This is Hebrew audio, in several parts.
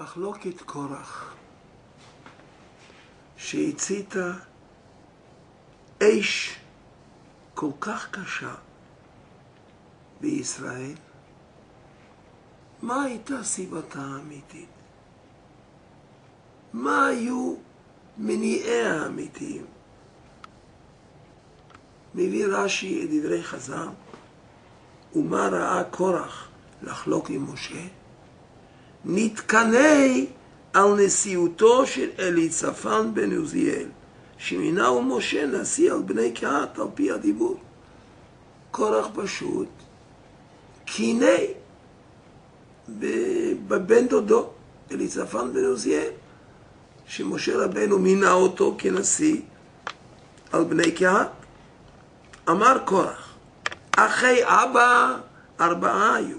מחלוקת קורח שהציתה אש כל כך קשה בישראל, מה הייתה סיבתה האמיתית? מה היו מניעיה האמיתיים? מביא רש"י את דברי חז"ל, ומה ראה קורח לחלוק עם משה? נתקנא על נשיאותו של אליצפן בן עוזיאל, שמינהו משה נשיא על בני קהת על פי הדיבור. קורח פשוט קינא בבן דודו אליצפן בן עוזיאל, שמשה רבנו מינה אותו כנשיא על בני קהת. אמר קורח, אחי אבא 4 היו,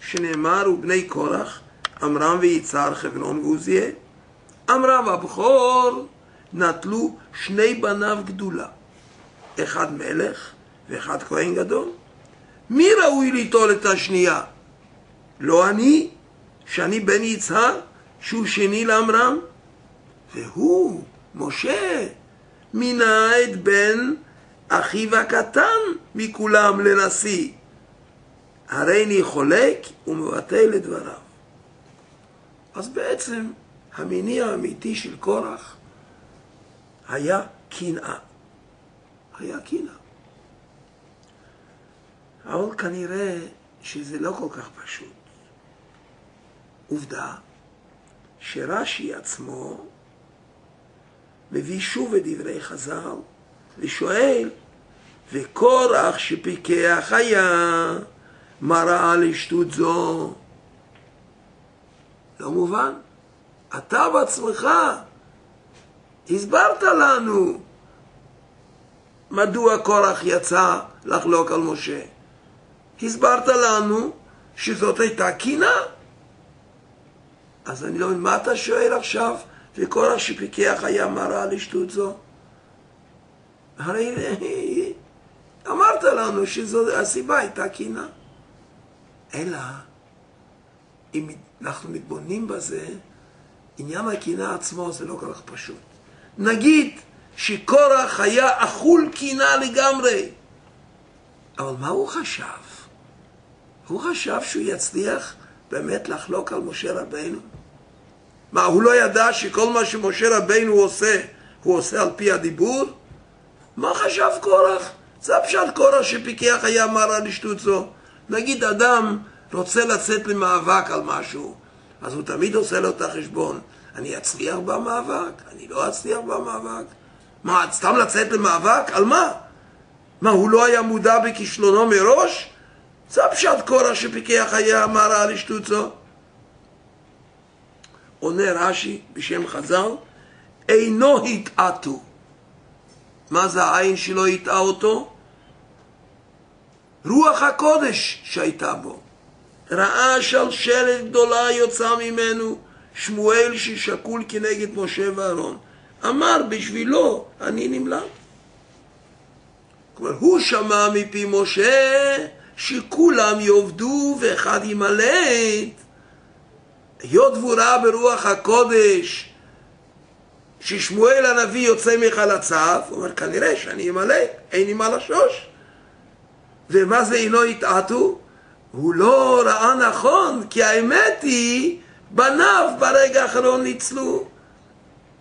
שנאמר ובני קורח, עמרם ויצהר, חברון ועוזיאל. עמרם הבכור נטלו 2 בניו גדולה, אחד מלך ואחד כהן גדול. מי ראוי ליטול את השנייה? לא אני, שאני בן יצהר, שהוא שני לעמרם? והוא, משה, מינה את בן אחיו הקטן מכולם לנשיא. הרי אני חולק ומבטל את דבריו. אז בעצם המניע האמיתי של קורח היה קנאה. היה קנאה. אבל כנראה שזה לא כל כך פשוט. עובדה שרש"י עצמו מביא שוב את דברי חז"ל ושואל, וקורח שפיקח היה, מה ראה לשטות זו? לא מובן. אתה בעצמך הסברת לנו מדוע קורח יצא לחלוק על משה. הסברת לנו שזאת הייתה קנאה. אז אני לא מבין, מה אתה שואל עכשיו? וקורח שפיקח היה, מה ראה לשטות זו? הרי אמרת לנו שהסיבה הייתה קנאה. אלא, אם אנחנו מתבוננים בזה, עניין הקנאה עצמו זה לא כל כך פשוט. נגיד שקורח היה אכול קנאה לגמרי, אבל מה הוא חשב? הוא חשב שהוא יצליח באמת לחלוק על משה רבינו? מה, הוא לא ידע שכל מה שמשה רבינו עושה, הוא עושה על פי הדיבור? מה חשב קורח? זה פשוט קורח שפיקח היה, מה ראה לשטות זו. נגיד אדם רוצה לצאת למאבק על משהו, אז הוא תמיד עושה לו את החשבון, אני אצליח במאבק? אני לא אצליח במאבק? מה, סתם לצאת למאבק? על מה? מה, הוא לא היה מודע בכישלונו מראש? זה פשוט קורח שפיקח היה, מה ראה לשטות זו. עונה רש"י בשם חז"ל, אינו התעתו. מה זה העין שלא התעה אותו? רוח הקודש שהייתה בו. ראה שלשלת גדולה יוצאה ממנו, שמואל ששקול כנגד משה ואהרון. אמר בשבילו אני נמלט. כלומר, הוא שמע מפי משה שכולם יעבדו ואחד ימלט. היות והוא ראה ברוח הקודש ששמואל הנביא יוצא מחלציו, הוא אומר, כנראה שאני ימלט, אין לי מה לשוש. ומה זה אינו התעתו? הוא לא ראה נכון, כי האמת היא, בניו ברגע האחרון ניצלו.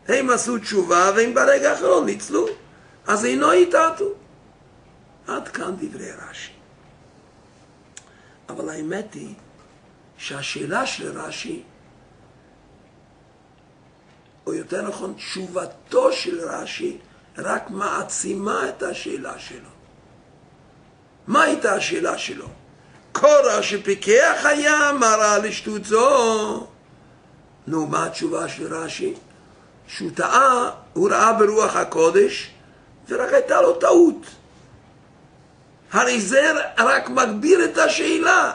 הם עשו תשובה והם ברגע האחרון ניצלו. אז אינו התעתו. עד כאן דברי רש"י. אבל האמת היא שהשאלה של רש"י, או יותר נכון תשובתו של רש"י, רק מעצימה את השאלה שלו. מה הייתה השאלה שלו? קורח שפיקח היה, מה ראה לשטות זו? נו, מה התשובה של רש"י? שהוא טעה, הוא ראה ברוח הקודש, ורק הייתה לו טעות. הרי זה רק מגביר את השאלה.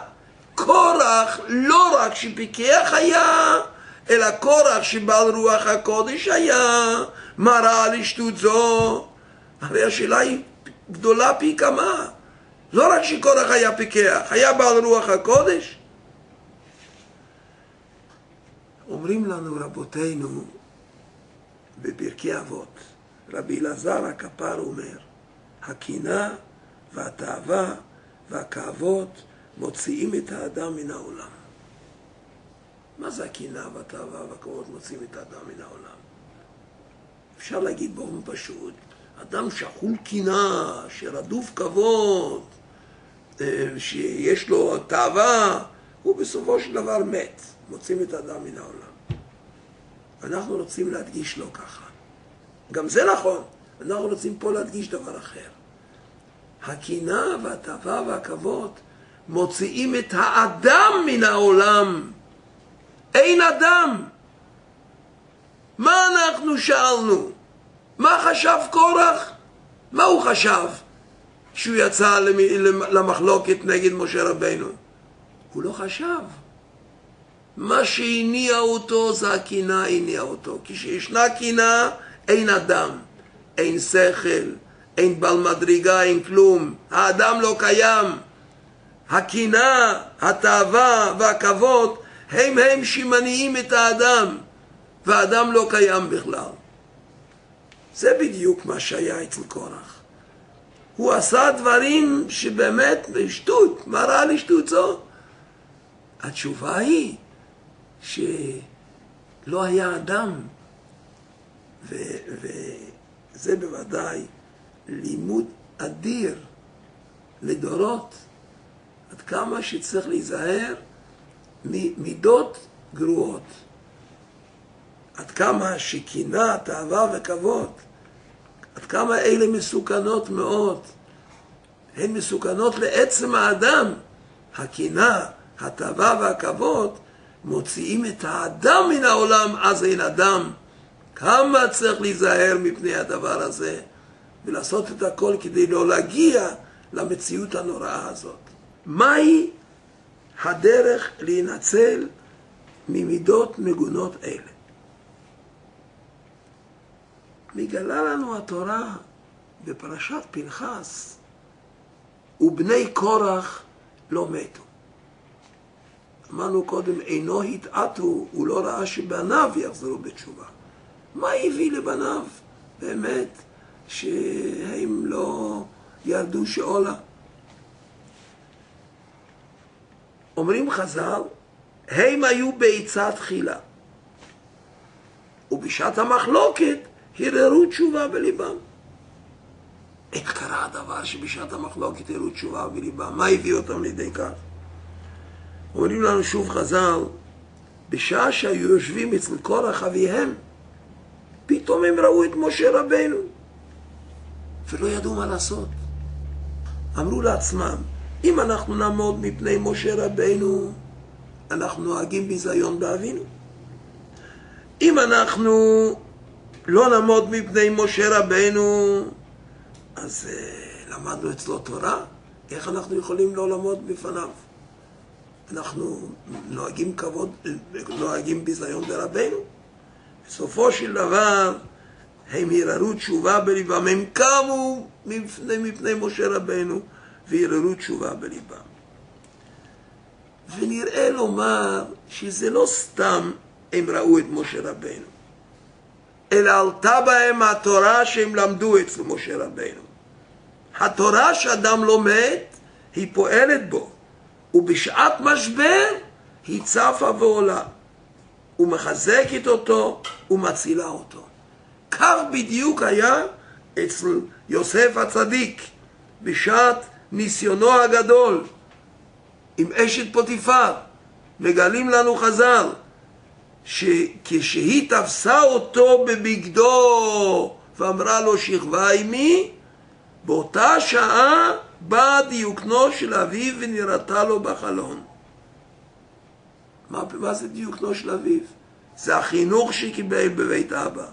קורח לא רק שפיקח היה, אלא קורח שבעל רוח הקודש היה, מה ראה לשטות זו? הרי השאלה היא גדולה פי כמה. לא רק שקורח היה פיקח, היה בעל רוח הקודש. אומרים לנו רבותינו בפרקי אבות, רבי אלעזר הכפר אומר, הקנאה והתאווה והכאבות מוציאים את האדם מן העולם. מה זה הקנאה והתאווה והכאבות מוציאים את האדם מן העולם? אפשר להגיד באופן פשוט, אדם שחול קנאה, שרדוף כבוד, שיש לו תאווה, הוא בסופו של דבר מת, מוציאים את האדם מן העולם. אנחנו רוצים להדגיש לא ככה. גם זה נכון, אנחנו רוצים פה להדגיש דבר אחר. הקנאה והתאווה והכבוד מוציאים את האדם מן העולם. אין אדם. מה אנחנו שאלנו? מה חשב קורח? מה הוא חשב כשהוא יצא למחלוקת נגד משה רבינו? הוא לא חשב. מה שהניע אותו זה הקנאה הניע אותו. כשישנה קנאה אין אדם, אין שכל, אין בעל מדרגה, אין כלום. האדם לא קיים. הקנאה, התאווה והכבוד הם שמניעים את האדם, והאדם לא קיים בכלל. זה בדיוק מה שהיה אצל קורח. הוא עשה דברים שבאמת שטות. מה ראה לשטות זו? התשובה היא שלא היה אדם, וזה בוודאי לימוד אדיר לדורות, עד כמה שצריך להיזהר ממידות גרועות, עד כמה שקנאה, תאווה וכבוד, עד כמה אלה מסוכנות מאוד. הן מסוכנות לעצם האדם. הקנאה, התאווה והכבוד מוציאים את האדם מן העולם, אז אין אדם. כמה צריך להיזהר מפני הדבר הזה, ולעשות את הכל כדי לא להגיע למציאות הנוראה הזאת. מהי הדרך להינצל ממידות מגונות אלה? מגלה לנו התורה בפרשת פנחס, ובני קורח לא מתו. אמרנו קודם, אינו התעתו, הוא לא ראה שבניו יחזרו בתשובה. מה הביא לבניו? באמת שהם לא ירדו שאולה. אומרים חז"ל, הם היו בעצה תחילה, ובשעת המחלוקת הרהרו תשובה בליבם. איך קרה הדבר שבשעת המחלוקת הרהרו תשובה בליבם? מה הביא אותם לידי כך? אומרים לנו שוב חז"ל, בשעה שהיו יושבים אצל קורח אביהם, פתאום הם ראו את משה רבינו, ולא ידעו מה לעשות. אמרו לעצמם, אם אנחנו נעמוד מפני משה רבינו, אנחנו נוהגים ביזיון באבינו. אם אנחנו לא נעמוד מפני משה רבינו, אז למדנו אצלו תורה. איך אנחנו יכולים לא לעמוד בפניו? אנחנו נוהגים כבוד, נוהגים ביזיון ברבינו. בסופו של דבר הם הרהרו תשובה בליבם, הם קמו מפני משה רבינו והרהרו תשובה בליבם. ונראה לומר שזה לא סתם הם ראו את משה רבינו, אלא עלתה בהם התורה שהם למדו אצל משה רבינו. התורה שאדם לומד היא פועלת בו, ובשעת משבר היא צפה ועולה, ומחזקת אותו ומצילה אותו. כך בדיוק היה אצל יוסף הצדיק בשעת ניסיונו הגדול עם אשת פוטיפר. מגלים לנו חז"ל שכשהיא תפסה אותו בבגדו ואמרה לו שכבה עמי, באותה שעה בא דיוקנו של אביו ונראתה לו בחלון. מה זה דיוקנו של אביו? זה החינוך שקיבל בבית אבא.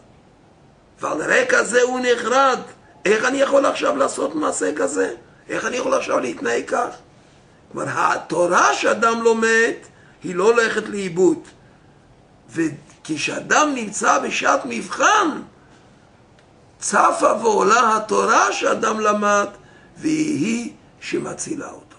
ועל רקע זה הוא נחרד. איך אני יכול עכשיו לעשות מעשה כזה? איך אני יכול עכשיו להתנהג כך? כלומר, התורה שאדם לומד היא לא הולכת לאיבוד. וכשאדם נמצא בשעת מבחן, צפה ועולה התורה שאדם למד, והיא שמצילה אותו.